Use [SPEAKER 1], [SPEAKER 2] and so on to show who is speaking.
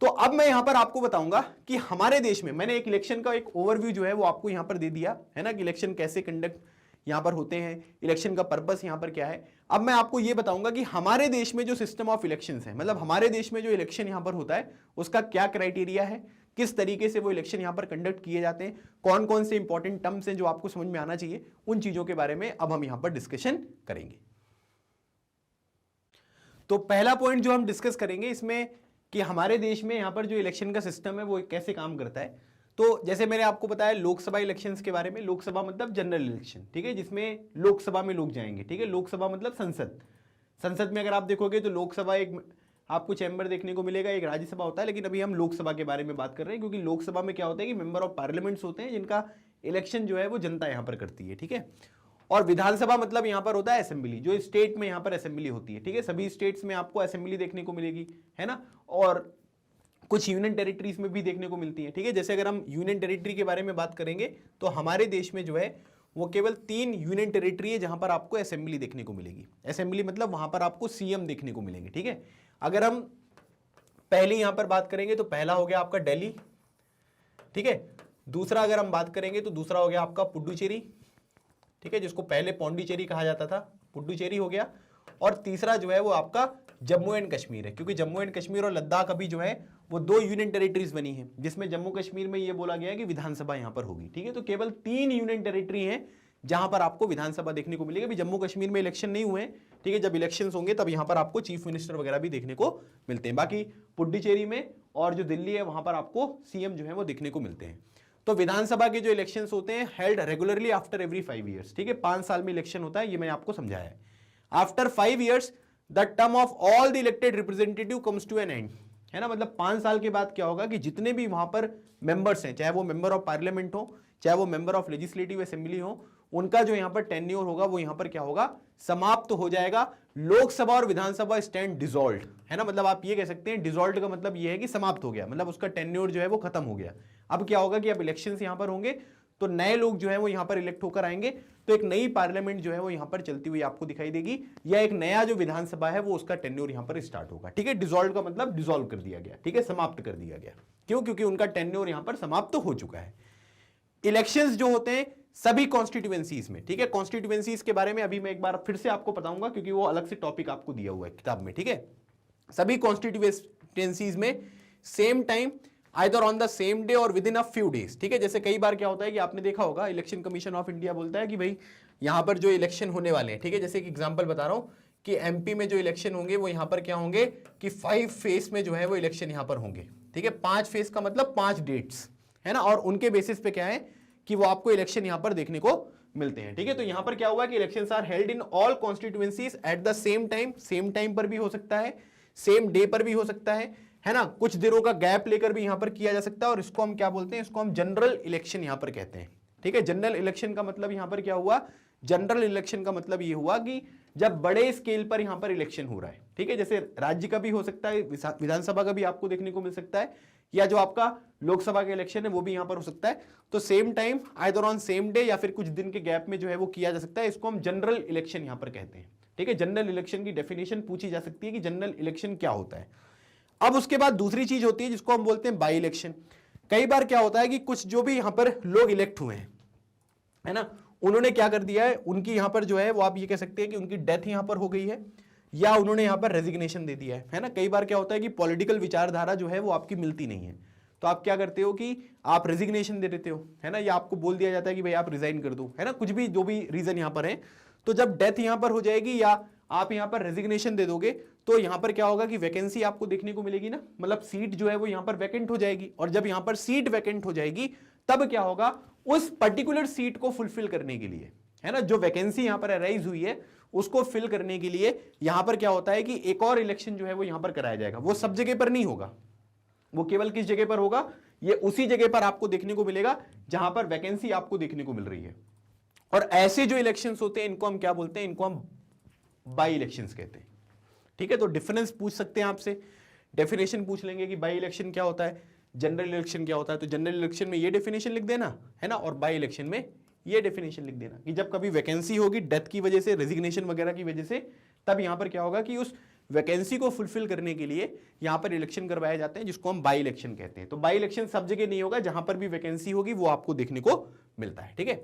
[SPEAKER 1] तो अब मैं यहां पर आपको बताऊंगा कि हमारे देश में मैंने एक इलेक्शन का एक ओवरव्यू जो है वो आपको यहां पर दे दिया है ना, कि इलेक्शन कैसे कंडक्ट यहां पर होते हैं, इलेक्शन का पर्पस यहां पर क्या है। अब मैं आपको यह बताऊंगा कि हमारे देश में जो सिस्टम ऑफ इलेक्शंस है, मतलब हमारे देश में जो इलेक्शन यहां पर होता है उसका क्या क्राइटेरिया है, किस तरीके से वो इलेक्शन यहां पर कंडक्ट किए जाते हैं, कौन कौन से इंपॉर्टेंट टर्म्स हैं जो आपको समझ में आना चाहिए, उन चीजों के बारे में अब हम यहां पर डिस्कशन करेंगे। तो पहला पॉइंट जो हम डिस्कस करेंगे इसमें कि हमारे देश में यहां पर जो इलेक्शन का सिस्टम है वो कैसे काम करता है। तो जैसे मैंने आपको बताया लोकसभा इलेक्शंस के बारे में, लोकसभा मतलब जनरल इलेक्शन, ठीक है, जिसमें लोकसभा में लोग जाएंगे, ठीक है, लोकसभा मतलब संसद। संसद में अगर आप देखोगे तो लोकसभा एक आपको चैम्बर देखने को मिलेगा, एक राज्यसभा होता है, लेकिन अभी हम लोकसभा के बारे में बात कर रहे हैं क्योंकि लोकसभा में क्या होता है कि मेंबर ऑफ पार्लियामेंट्स होते हैं जिनका इलेक्शन जो है वो जनता यहां पर करती है, ठीक है। और विधानसभा मतलब यहां पर होता है असेंबली, जो स्टेट में यहां पर असेंबली होती है, ठीक है, सभी स्टेट्स में आपको असेंबली देखने को मिलेगी, है ना, और कुछ यूनियन टेरिटरीज में भी देखने को मिलती है, ठीक है। जैसे अगर हम यूनियन टेरिटरी के बारे में बात करेंगे तो हमारे देश में जो है वो केवल 3 यूनियन टेरिटरी है जहां पर आपको असेंबली देखने को मिलेगी। असेंबली मतलब वहां पर आपको सीएम देखने को मिलेंगे, ठीक है। अगर हम पहले यहां पर बात करेंगे तो पहला हो गया आपका दिल्ली, ठीक है। दूसरा अगर हम बात करेंगे तो दूसरा हो गया आपका पुडुचेरी, ठीक है, जिसको पहले पौंडीचेरी कहा जाता था, पुडुचेरी हो गया। और तीसरा जो है वो आपका जम्मू एंड कश्मीर है, क्योंकि जम्मू एंड कश्मीर और लद्दाख अभी जो है वो 2 यूनियन टेरिटरीज बनी है, जिसमें जम्मू कश्मीर में ये बोला गया है कि विधानसभा यहां पर होगी, ठीक है। तो केवल 3 यूनियन टेरिटरी हैं जहां पर आपको विधानसभा देखने को मिलेगी। अभी जम्मू कश्मीर में इलेक्शन नहीं हुए, ठीक है, जब इलेक्शन होंगे तब यहां पर आपको चीफ मिनिस्टर वगैरह भी देखने को मिलते हैं। बाकी पुडुचेरी में और जो दिल्ली है वहां पर आपको सीएम जो है वो देखने को मिलते हैं। तो विधानसभा के जो इलेक्शंस होते हैं held regularly after every 5 years, ठीक है, 5 साल में इलेक्शन होता है, ये मैंने आपको समझाया है। After 5 years the term of all the elected representative comes to an end, है ना, मतलब 5 साल के बाद क्या होगा कि जितने भी वहां पर मेंबर्स हैं, चाहे वो मेंबर ऑफ पार्लियामेंट हो, चाहे वो मेंबर ऑफ लेजिस्लेटिव असेंबली हो, उनका जो यहां पर टेन्योर होगा वो यहां पर क्या होगा, समाप्त तो हो जाएगा। लोकसभा और विधानसभा स्टैंड डिसॉल्व्ड, है ना, मतलब आप ये कह सकते हैं डिसॉल्व्ड का मतलब ये है कि समाप्त हो गया, मतलब उसका टेन्योर जो है वो खत्म हो गया। अब क्या होगा कि अब इलेक्शंस यहां पर होंगे तो नए लोग जो है वो यहां पर इलेक्ट होकर आएंगे, तो एक नई पार्लियामेंट जो है वो यहां पर चलती हुई आपको दिखाई देगी, या एक नया जो विधानसभा है वो उसका टेन्योर यहां पर स्टार्ट होगा, ठीक है। डिसॉल्व का मतलब डिसॉल्व कर दिया गया, ठीक है, समाप्त कर दिया गया। क्यों? क्योंकि उनका टेन्योर यहां पर समाप्त हो चुका है। इलेक्शंस जो होते हैं सभी कॉन्स्टिट्यूएंसीज में, ठीक है, कॉन्स्टिट्यूएंसीज के बारे में अभी मैं एक बार फिर से आपको बताऊंगा क्योंकि वो अलग से टॉपिक आपको दिया हुआ है किताब में, ठीक है। सभी कॉन्स्टिट्यूएंसीज में same time either on the same day और within a few days, ठीक है। जैसे कई बार क्या होता है कि आपने देखा होगा इलेक्शन कमीशन ऑफ इंडिया बोलता है कि भाई यहां पर जो इलेक्शन होने वाले हैं, ठीक है, जैसे एक एग्जांपल बता रहा हूं कि एमपी में जो इलेक्शन होंगे वो यहां पर क्या होंगे कि 5 फेज में जो है वो इलेक्शन यहां पर होंगे, ठीक है। 5 फेज का मतलब 5 डेट्स, है ना, और उनके बेसिस पे क्या है कि वो आपको इलेक्शन यहां पर देखने को मिलते हैं, ठीक है। तो यहां पर क्या हुआ कि elections are held in all constituencies at the same time, same time पर भी हो सकता है, सेम डे पर भी हो सकता है ना, कुछ दिनों का गैप लेकर भी यहां पर किया जा सकता है, और इसको हम क्या बोलते हैं, इसको हम जनरल इलेक्शन यहां पर कहते हैं, ठीक है। जनरल इलेक्शन का मतलब यहां पर क्या हुआ, जनरल इलेक्शन का मतलब ये हुआ कि जब बड़े स्केल पर यहां पर इलेक्शन हो रहा है, ठीक है, जैसे राज्य का भी हो सकता है, विधानसभा का भी आपको देखने को मिल सकता है, या जो आपका लोकसभा का इलेक्शन है वो भी यहां पर हो सकता है। तो same time either on same day या फिर कुछ दिन के गैप में जो है वो किया जा सकता है, इसको हम जनरल इलेक्शन यहां पर कहते हैं, ठीक है। जनरल इलेक्शन की डेफिनेशन पूछी जा सकती है कि जनरल इलेक्शन क्या होता है। अब उसके बाद दूसरी चीज होती है जिसको हम बोलते हैं बाई इलेक्शन। कई बार क्या होता है कि कुछ जो भी यहां पर लोग इलेक्ट हुए हैं, है ना, उन्होंने क्या कर दिया है, उनकी यहां पर जो है वो आप ये कह सकते हैं कि उनकी डेथ यहां पर हो गई है, या उन्होंने यहां पर रेजिग्नेशन दे दिया है ना। कई बार क्या होता है कि पॉलिटिकल विचारधारा जो है वो आपकी मिलती नहीं है, तो आप क्या करते हो कि आप रेजिग्नेशन दे देते हो, है ना, या आपको बोल दिया जाता है कि भाई आप रिजाइन कर दो, है ना, कुछ भी जो भी रीजन यहां पर है। तो जब डेथ यहां पर हो जाएगी या आप यहां पर रेजिग्नेशन दे दोगे तो यहां पर क्या होगा कि वैकेंसी आपको देखने को मिलेगी ना, मतलब सीट जो है वो यहां पर वैकेंट हो जाएगी, और जब यहां पर सीट वैकेंट हो जाएगी तब क्या होगा, उस पर्टिकुलर सीट को फुलफिल करने के लिए, है ना, जो वैकेंसी यहां पर अराइज हुई है उसको फिल करने के लिए यहां पर क्या होता है कि एक और इलेक्शन जो है वो यहां पर कराया जाएगा। वो सब जगह पर नहीं होगा, वो केवल किस जगह पर होगा, ये उसी जगह पर आपको देखने को मिलेगा जहां पर वैकेंसी आपको देखने को मिल रही है। और ऐसे जो इलेक्शंस होते हैं इनको हम क्या बोलते हैं, इनको हम बाई इलेक्शंस कहते हैं, ठीक है। तो डिफरेंस पूछ सकते हैं आपसे, डेफिनेशन पूछ लेंगे कि बाई इलेक्शन क्या होता है, जनरल इलेक्शन क्या होता है। तो जनरल इलेक्शन में ये डेफिनेशन लिख देना, है ना, और बाई इलेक्शन में ये डेफिनेशन लिख देना कि जब कभी वैकेंसी होगी डेथ की वजह से, रेजिग्नेशन वगैरह की वजह से, तब यहां पर क्या होगा कि उस वैकेंसी को फुलफिल करने के लिए यहां पर इलेक्शन करवाए जाते हैं, जिसको हम बाई इलेक्शन कहते हैं। तो बाई इलेक्शन सब जगह नहीं होगा, जहां पर भी वैकेंसी होगी वो आपको देखने को मिलता है। ठीक है,